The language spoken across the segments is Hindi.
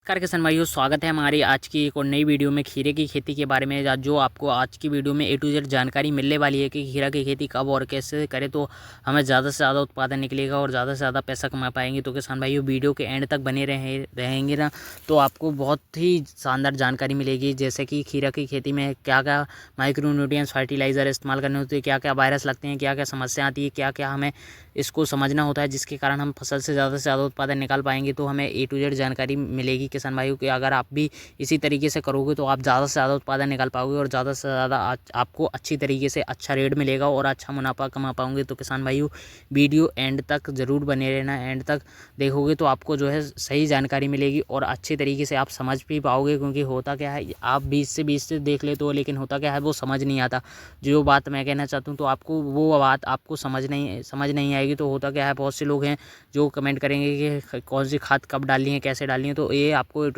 नमस्कार किसान भाइयों, स्वागत है हमारी आज की एक और नई वीडियो में खीरे की खेती के बारे में। जो आपको आज की वीडियो में A to Z जानकारी मिलने वाली है कि खीरा की खेती कब और कैसे करें तो हमें ज़्यादा से ज़्यादा उत्पादन निकलेगा और ज़्यादा से ज़्यादा पैसा कमा पाएंगे। तो किसान भाइयों, वीडियो के एंड तक बने रहेंगे ना तो आपको बहुत ही शानदार जानकारी मिलेगी। जैसे कि खीरा की खेती में क्या क्या माइक्रो न्यूट्रिएंट्स फर्टिलाइज़र इस्तेमाल करने होते हैं, क्या क्या वायरस लगते हैं, क्या क्या समस्या आती है, क्या क्या हमें इसको समझना होता है जिसके कारण हम फसल से ज़्यादा उत्पादन निकाल पाएंगे। तो हमें A to Z जानकारी मिलेगी किसान भाइयों कि अगर आप भी इसी तरीके से करोगे तो आप ज़्यादा से ज़्यादा उत्पादन निकाल पाओगे और ज़्यादा से ज़्यादा आपको अच्छी तरीके से अच्छा रेट मिलेगा और अच्छा मुनाफा कमा पाओगे। तो किसान भाइयों, वीडियो एंड तक ज़रूर बने रहना। एंड तक देखोगे तो आपको जो है सही जानकारी मिलेगी और अच्छे तरीके से आप समझ भी पाओगे। क्योंकि होता क्या है, आप 20 से देख लेते हो, लेकिन होता क्या है वो समझ नहीं आता। जो बात मैं कहना चाहता हूँ तो आपको वो बात आपको समझ नहीं आएगी। तो होता क्या है, बहुत से लोग हैं जो कमेंट करेंगे कि कौन सी खाद कब डालनी है, कैसे डालनी है। तो ये आपको A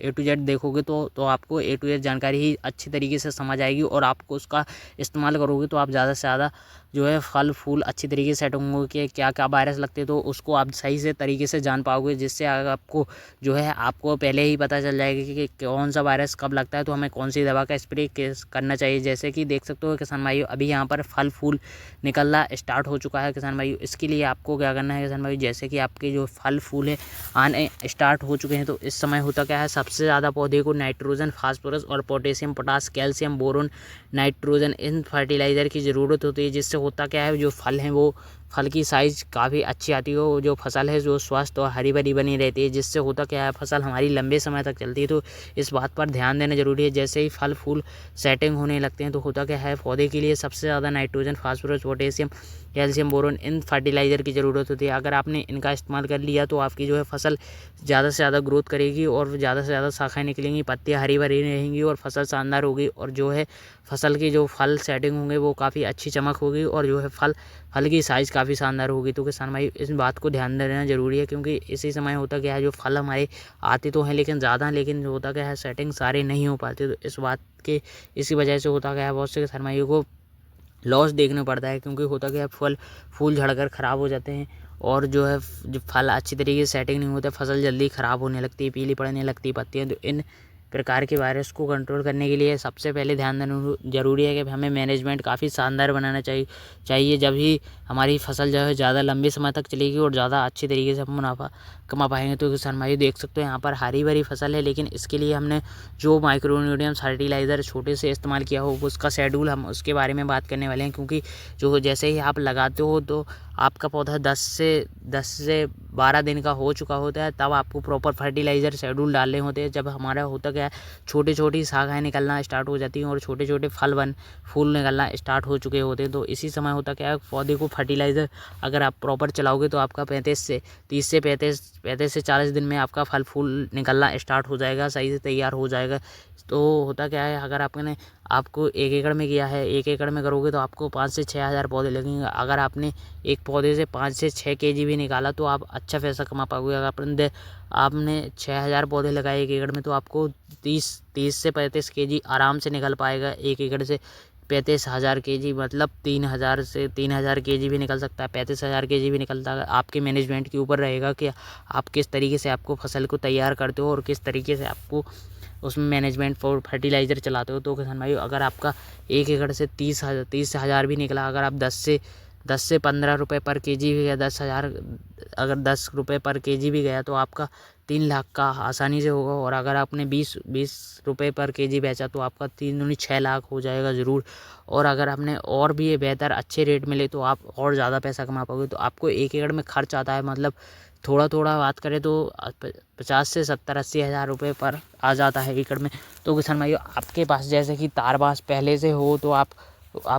to Z देखोगे तो आपको A to Z जानकारी ही अच्छी तरीके से समझ आएगी और आपको उसका इस्तेमाल करोगे तो आप ज़्यादा से ज़्यादा जो है फल फूल अच्छी तरीके से सेट होंगे कि क्या क्या वायरस लगते हैं तो उसको आप सही से तरीके से जान पाओगे। जिससे आपको जो है आपको पहले ही पता चल जाएगा कि कौन सा वायरस कब लगता है तो हमें कौन सी दवा का स्प्रे करना चाहिए। जैसे कि देख सकते हो किसान भाइयों, अभी यहाँ पर फल फूल निकलना स्टार्ट हो चुका है किसान भाइयों। इसके लिए आपको क्या करना है किसान भाइयों, जैसे कि आपके जो फल फूल है आने स्टार्ट हो चुके हैं तो इस समय होता क्या है, सबसे ज़्यादा पौधे को नाइट्रोजन, फास्फोरस और potassium, potash, calcium, boron, nitrogen in fertiliser की ज़रूरत होती है। जिससे होता क्या है, जो फल हैं वो फल की साइज़ काफ़ी अच्छी आती है, जो फसल है जो स्वस्थ और हरी भरी बनी रहती है। जिससे होता क्या है, फसल हमारी लंबे समय तक चलती है। तो इस बात पर ध्यान देना जरूरी है। जैसे ही फल फूल सेटिंग होने लगते हैं तो होता क्या है, पौधे के लिए सबसे ज़्यादा nitrogen, phosphorus, potassium, calcium, boron इन फर्टिलाइज़र की ज़रूरत होती है। अगर आपने इनका इस्तेमाल कर लिया तो आपकी जो है फसल ज़्यादा से ज़्यादा ग्रोथ करेगी और ज़्यादा से ज़्यादा शाखाएँ निकलेंगी, पत्तियाँ हरी भरी रहेंगी और फसल शानदार होगी। और जो है फसल की जो फल सेटिंग होंगे वो काफ़ी अच्छी चमक होगी और जो है फल की साइज़ काफ़ी शानदार होगी। तो किसान भाई, इस बात को ध्यान देना ज़रूरी है। क्योंकि इसी समय होता क्या है, जो फल हमारे आते तो हैं लेकिन ज़्यादा, लेकिन जो होता क्या है सेटिंग सारे नहीं हो पाते। तो इस बात के इसी वजह से होता क्या है, बहुत से किसान भाइयों को लॉस देखना पड़ता है। क्योंकि होता क्या है, फूल झड़कर ख़राब हो जाते हैं और जो है जो फल अच्छी तरीके से सेटिंग नहीं होता, फसल जल्दी ख़राब होने लगती है, पीली पड़ने लगती है पत्तियाँ। तो इन प्रकार के वायरस को कंट्रोल करने के लिए सबसे पहले ध्यान देना जरूरी है कि हमें मैनेजमेंट काफ़ी शानदार बनाना चाहिए। जब ही हमारी फसल जो है ज़्यादा लंबे समय तक चलेगी और ज़्यादा अच्छी तरीके से हम मुनाफा कमा पाएंगे। तो किसान भाई देख सकते हो यहाँ पर हरी भरी फसल है, लेकिन इसके लिए हमने जो माइक्रो न्यूट्रिएंट्स फर्टिलाइज़र छोटे से इस्तेमाल किया हो उसका शेड्यूल हम उसके बारे में बात करने वाले हैं। क्योंकि जो जैसे ही आप लगाते हो तो आपका पौधा 10 से 12 दिन का हो चुका होता है, तब आपको प्रॉपर फर्टिलाइज़र शेड्यूल डालने होते हैं। जब हमारा होता क्या है, छोटी छोटी शाखाएँ निकलना स्टार्ट हो जाती हैं और छोटे छोटे फूल निकलना स्टार्ट हो चुके होते हैं। तो इसी समय होता क्या है, पौधे को फर्टिलाइज़र अगर आप प्रॉपर चलाओगे तो आपका 30 से 40 दिन में आपका फल फूल निकलना स्टार्ट हो जाएगा, सही से तैयार हो जाएगा। तो होता क्या है, अगर आपको 1 एकड़ में किया है, 1 एकड़ में करोगे तो आपको 5 से 6 हज़ार पौधे लगेंगे। अगर आपने एक पौधे से 5 से 6 केजी भी निकाला तो आप अच्छा पैसा कमा पाओगे। अगर आपने 6000 पौधे लगाए 1 एकड़ में तो आपको 30 से 35 केजी आराम से निकल पाएगा। 1 एकड़ से 35,000 केजी मतलब 3,000 केजी भी निकल सकता है, 35,000 केजी भी निकलता है। आपके मैनेजमेंट के ऊपर रहेगा कि आप किस तरीके से आपको फसल को तैयार करते हो और किस तरीके से आपको उसमें मैनेजमेंट फॉर फर्टिलाइज़र चलाते हो। तो किसान भाई, अगर आपका 1 एकड़ से 30,000 भी निकला, अगर आप 10 से 15 रुपये पर केजी भी गया, 10,000 अगर 10 रुपये पर केजी भी गया तो आपका 3 लाख का आसानी से होगा। और अगर आपने 20 रुपये पर केजी बेचा तो आपका 3 दूनी 6 लाख हो जाएगा ज़रूर। और अगर आपने और भी बेहतर अच्छे रेट मिले तो आप और ज़्यादा पैसा कमा पाओगे। तो आपको 1 एकड़ में खर्च आता है, मतलब थोड़ा बात करें तो 50 से 70-80 हज़ार रुपये पर आ जाता है एकड़ में। तो किसान भाइयों, आपके पास जैसे कि तारबास पहले से हो तो आप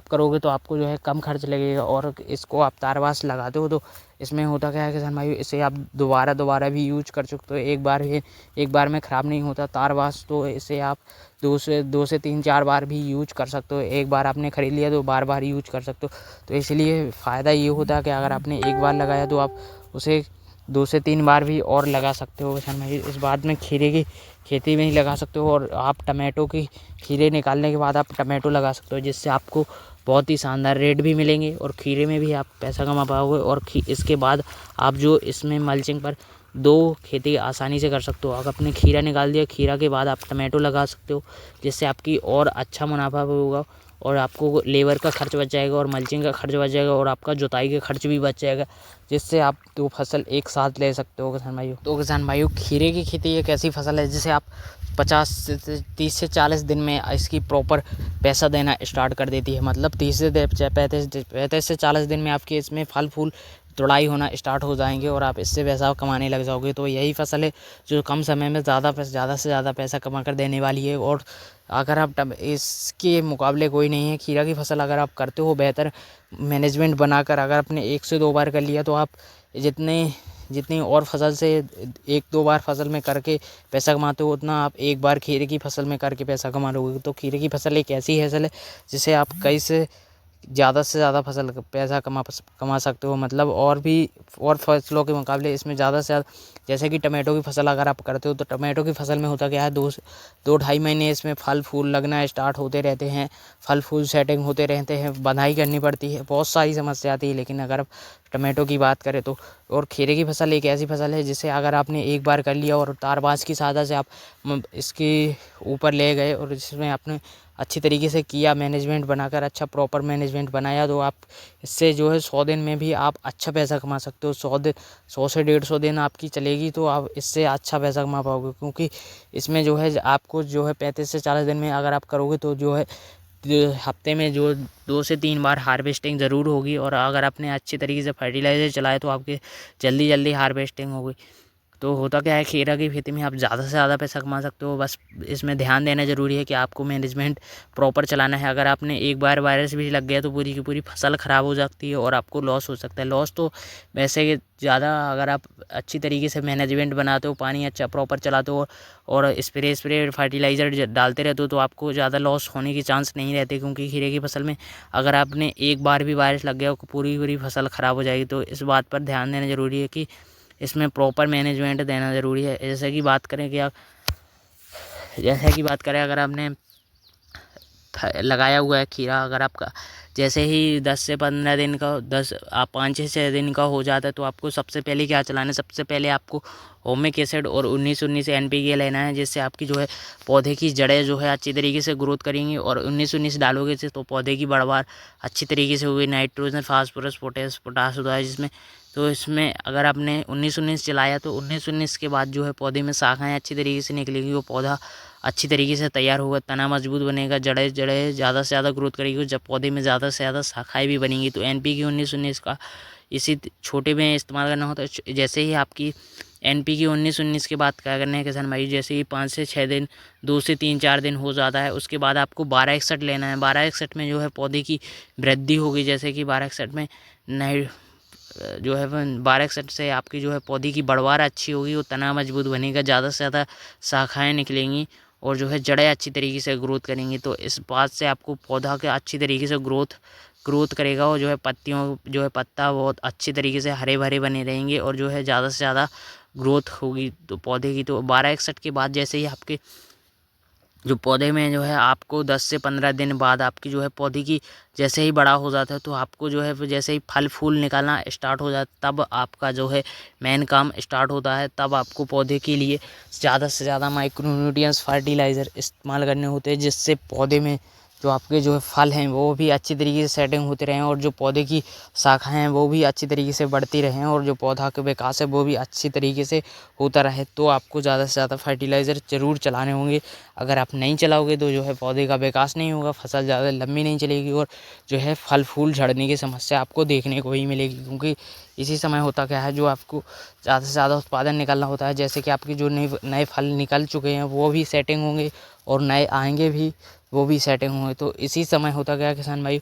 करोगे तो आपको जो है कम खर्च लगेगा। और इसको आप तारबास लगाते हो तो इसमें होता क्या है किसान भाइयों, इसे आप दोबारा भी यूज कर सकते हो। एक बार में ख़राब नहीं होता तारबास, तो इसे आप 2 से 3-4 बार भी यूज कर सकते हो। एक बार आपने ख़रीद लिया तो बार यूज कर सकते हो। तो इसलिए फ़ायदा ये होता है कि अगर आपने एक बार लगाया तो आप उसे 2 से 3 बार भी और लगा सकते हो किसान भाई। इस बात में खीरे की खेती में ही लगा सकते हो। और आप टमाटो की खीरे निकालने के बाद आप टमाटो लगा सकते हो, जिससे आपको बहुत ही शानदार रेट भी मिलेंगे और खीरे में भी आप पैसा कमा पाओगे। और इसके बाद आप जो इसमें मल्चिंग पर दो खेती आसानी से कर सकते हो। अगर आपने खीरा निकाल दिया, खीरा के बाद आप टमाटो लगा सकते हो, जिससे आपकी और अच्छा मुनाफा भी होगा और आपको लेबर का खर्च बच जाएगा और मल्चिंग का खर्च बच जाएगा और आपका जुताई का खर्च भी बच जाएगा, जिससे आप 2 फसल एक साथ ले सकते हो किसान भाइयों। तो किसान भाइयों, खीरे की खेती एक ऐसी फसल है जिसे आप 50 से 30 से 40 दिन में इसकी प्रॉपर पैसा देना स्टार्ट कर देती है। मतलब 30 से 35 से 40 दिन में आपके इसमें फल फूल तुड़ाई होना स्टार्ट हो जाएंगे और आप इससे पैसा कमाने लग जाओगे। तो यही फसल है जो कम समय में ज़्यादा से ज़्यादा पैसा कमा कर देने वाली है। और अगर आप इसके मुकाबले कोई नहीं है। खीरा की फसल अगर आप करते हो बेहतर मैनेजमेंट बनाकर, अगर आपने 1 से 2 बार कर लिया तो आप जितनी और फसल से 1-2 बार फसल में करके पैसा कमाते हो, उतना आप एक बार खीरे की फसल में करके पैसा कमा लोगे। तो खीरे की फसल एक ऐसी फसल है जिसे आप कई से ज़्यादा फसल पैसा कमा सकते हो। मतलब और फसलों के मुकाबले इसमें ज़्यादा से ज़्यादा, जैसे कि टमाटो की फसल अगर आप करते हो तो टमाटो की फसल में होता क्या है, 2-2.5 महीने इसमें फल फूल लगना स्टार्ट होते रहते हैं, फल फूल सेटिंग होते रहते हैं, बंधाई करनी पड़ती है, बहुत सारी समस्या आती है। लेकिन अगर आप टमाटो की बात करें तो, और खीरे की फसल एक ऐसी फसल है जिसे अगर आपने एक बार कर लिया और तारबाज की सहायता से आप इसके ऊपर ले गए और जिसमें आपने अच्छी तरीके से किया, मैनेजमेंट बनाकर अच्छा प्रॉपर मैनेजमेंट बनाया, तो आप इससे जो है 100 दिन में भी आप अच्छा पैसा कमा सकते हो। 100 से 150 दिन आपकी चलेगी तो आप इससे अच्छा पैसा कमा पाओगे, क्योंकि इसमें जो है आपको जो है 35 से 40 दिन में अगर आप करोगे तो जो है हफ्ते में जो 2 से 3 बार हार्वेस्टिंग ज़रूर होगी। और अगर आपने अच्छी तरीके से फर्टिलाइज़र चलाए तो आपके जल्दी हार्वेस्टिंग होगी। तो होता क्या है, खीरा की खेती में आप ज़्यादा से ज़्यादा पैसा कमा सकते हो। बस इसमें ध्यान देना ज़रूरी है कि आपको मैनेजमेंट प्रॉपर चलाना है। अगर आपने एक बार वायरस भी लग गया तो पूरी की पूरी फसल ख़राब हो जाती है और आपको लॉस हो सकता है। लॉस तो वैसे ज़्यादा, अगर आप अच्छी तरीके से मैनेजमेंट बनाते हो, पानी अच्छा प्रॉपर चलाते हो और स्प्रे फर्टिलाइज़र डालते रहते हो तो आपको ज़्यादा लॉस होने की चांस नहीं रहते। क्योंकि खीरे की फसल में अगर आपने एक बार भी वायरस लग गया तो पूरी फसल ख़राब हो जाएगी। तो इस बात पर ध्यान देना ज़रूरी है कि इसमें प्रॉपर मैनेजमेंट देना ज़रूरी है। जैसे कि बात करें अगर आपने लगाया हुआ है खीरा, अगर आपका जैसे ही 10 से 15 दिन का 5 से 6 दिन का हो जाता है तो आपको सबसे पहले क्या चलाना है, सबसे पहले आपको ओमिक एसिड और 19-19 NPK लेना है, जिससे आपकी जो है पौधे की जड़ें जो है अच्छी तरीके से ग्रोथ करेंगी। और 19-19 डालोगे से तो पौधे की बढ़वार अच्छी तरीके से होगी। नाइट्रोजन, फास्फोरस, पोटास होता है जिसमें, तो इसमें अगर आपने 19-19 चलाया तो 19-19 के बाद जो है पौधे में शाखाएँ अच्छी तरीके से निकलेगी, वो पौधा अच्छी तरीके से तैयार होगा, तना मजबूत बनेगा, जड़ें ज़्यादा से ज़्यादा ग्रोथ करेगी। जब पौधे में ज़्यादा से ज़्यादा शाखाएँ भी बनेंगी तो NPK 19-19 का इसी छोटे में इस्तेमाल करना होता है। जैसे ही आपकी NPK 19-19 के बाद क्या करना है किसान भाई, जैसे ही 5 से 6 दिन, 2 से 3-4 दिन हो जाता है, उसके बाद आपको 1261 लेना है। 1261 में जो है पौधे की वृद्धि होगी। जैसे कि 1261 में नई जो है 1261 से आपकी जो है पौधे की बढ़वार अच्छी होगी, वो तना मजबूत बनेगा, ज़्यादा से ज़्यादा शाखाएँ निकलेंगी और जो है जड़ें अच्छी तरीके से ग्रोथ करेंगी। तो इस बात से आपको पौधा के अच्छी तरीके से ग्रोथ करेगा और जो है जो है पत्ता बहुत अच्छी तरीके से हरे भरे बने रहेंगे और जो है ज़्यादा से ज़्यादा ग्रोथ होगी तो पौधे की। तो 1261 के बाद जैसे ही आपके जो पौधे में जो है आपको 10 से 15 दिन बाद आपकी जो है पौधे की जैसे ही बड़ा हो जाता है तो आपको जो है जैसे ही फल फूल निकलना स्टार्ट हो जाता है, तब आपका जो है मेन काम स्टार्ट होता है। तब आपको पौधे के लिए ज़्यादा से ज़्यादा माइक्रोन्यूट्रिएंट्स फर्टिलाइज़र इस्तेमाल करने होते हैं, जिससे पौधे में जो आपके जो है फल हैं वो भी अच्छी तरीके से सेटिंग होते रहें और जो पौधे की शाखाएँ हैं वो भी अच्छी तरीके से बढ़ती रहें और जो पौधा का विकास है वो भी अच्छी तरीके से होता रहे। तो आपको ज़्यादा से ज़्यादा फर्टिलाइज़र ज़रूर चलाने होंगे। अगर आप नहीं चलाओगे तो जो है पौधे का विकास नहीं होगा, फसल ज़्यादा लंबी नहीं चलेगी और जो है फल फूल झड़ने की समस्या आपको देखने को ही मिलेगी। क्योंकि इसी समय होता क्या है, जो आपको ज़्यादा से ज़्यादा उत्पादन निकालना होता है, जैसे कि आपकी जो नए फल निकल चुके हैं वो भी सेटिंग होंगे और नए आएंगे भी, वो भी सेटिंग होंगे। तो इसी समय होता क्या है किसान भाई,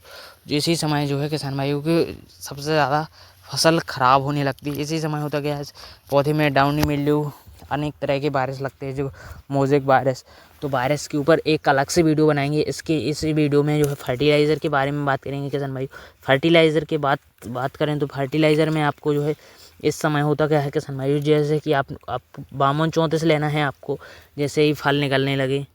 इसी समय जो है किसान भाइयों की सबसे ज़्यादा फसल ख़राब होने लगती है। इसी समय होता क्या है, पौधे में डाउनी मिल्ड्यू, अनेक तरह के वायरस लगते हैं, जो मोज़ेक वायरस। तो वायरस के ऊपर एक अलग से वीडियो बनाएंगे। इसी वीडियो में जो है फर्टिलाइज़र के बारे में बात करेंगे किसान भाई। फर्टिलाइज़र के बात करें तो फर्टिलाइज़र में आपको जो है इस समय होता क्या है किसान भाई, जैसे कि आप 52-34 लेना है आपको जैसे ही फल निकलने लगे।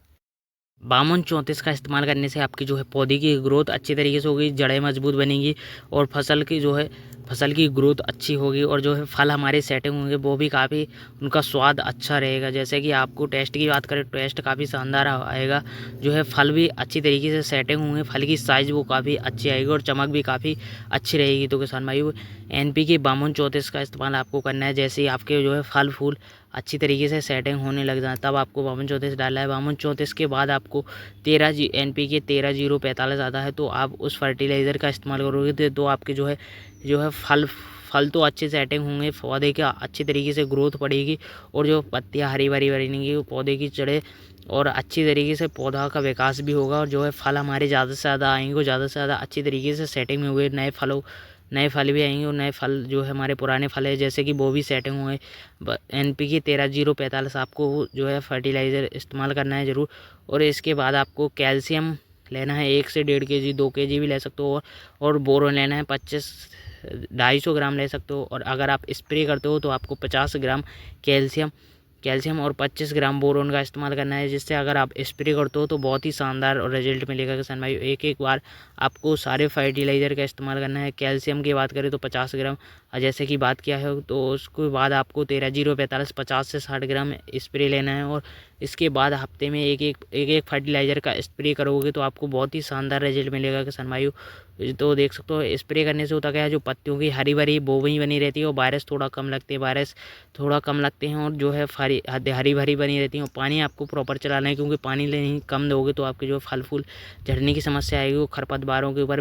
52-34 का इस्तेमाल करने से आपकी जो है पौधे की ग्रोथ अच्छी तरीके से होगी, जड़ें मजबूत बनेंगी और फसल की ग्रोथ अच्छी होगी और जो है फल हमारे सेटिंग होंगे वो भी काफ़ी उनका स्वाद अच्छा रहेगा। जैसे कि आपको टेस्ट की बात करें, टेस्ट काफ़ी शानदार आएगा। जो है फल भी अच्छी तरीके से सेटिंग होंगे, फल की साइज़ वो काफ़ी अच्छी आएगी और चमक भी काफ़ी अच्छी रहेगी। तो किसान भाइयों, NPK 52-34 का इस्तेमाल आपको करना है। जैसे ही आपके जो है फल फूल अच्छी तरीके से सेटिंग होने लग जाए तब आपको 52-34 डालना है। 52-34 के बाद आपको NPK 13-0-45 आता है, तो आप उस फर्टिलाइज़र का इस्तेमाल करोगे तो आपके जो है फल तो अच्छे सेटिंग होंगे, पौधे का अच्छी तरीके से ग्रोथ बढ़ेगी और जो पत्तियाँ हरी भरी बनेंगी, पौधे की जड़ें और अच्छी तरीके से पौधा का विकास भी होगा और जो है फल हमारे ज़्यादा से ज़्यादा आएंगे और ज़्यादा से ज़्यादा अच्छी तरीके से सेटिंग में हुए नए फल भी आएंगे और नए फल जो है हमारे पुराने फल है जैसे कि वो भी सेटिंग हुए। NPK 13-0-45 आपको जो है फर्टिलाइज़र इस्तेमाल करना है ज़रूर। और इसके बाद आपको कैल्शियम लेना है 1 से 1.5 kg, 2 kg भी ले सकते हो और बोरोन लेना है 250 ग्राम ले सकते हो। और अगर आप स्प्रे करते हो तो आपको 50 ग्राम कैल्शियम और 25 ग्राम बोरोन का इस्तेमाल करना है, जिससे अगर आप स्प्रे करते हो तो बहुत ही शानदार और रिजल्ट मिलेगा किसान भाई। एक बार आपको सारे फर्टिलाइज़र का इस्तेमाल करना है। कैल्शियम की बात करें तो 50 ग्राम जैसे कि बात किया है, तो उसके बाद आपको 13-0-45 50 से 60 ग्राम स्प्रे लेना है और इसके बाद हफ्ते में एक फर्टिलाइज़र का स्प्रे करोगे तो आपको बहुत ही शानदार रिजल्ट मिलेगा किसान भाइयों। तो देख सकते हो स्प्रे करने से होता क्या है, जो पत्तियों की हरी भरी वो वहीं बनी रहती है और वायरस थोड़ा कम लगते हैं और जो है हरी भरी बनी रहती है। और पानी आपको प्रॉपर चलाना है, क्योंकि पानी नहीं कम दोगे तो आपके जो फल फूल झड़ने की समस्या आएगी, वो खरपतवारों के ऊपर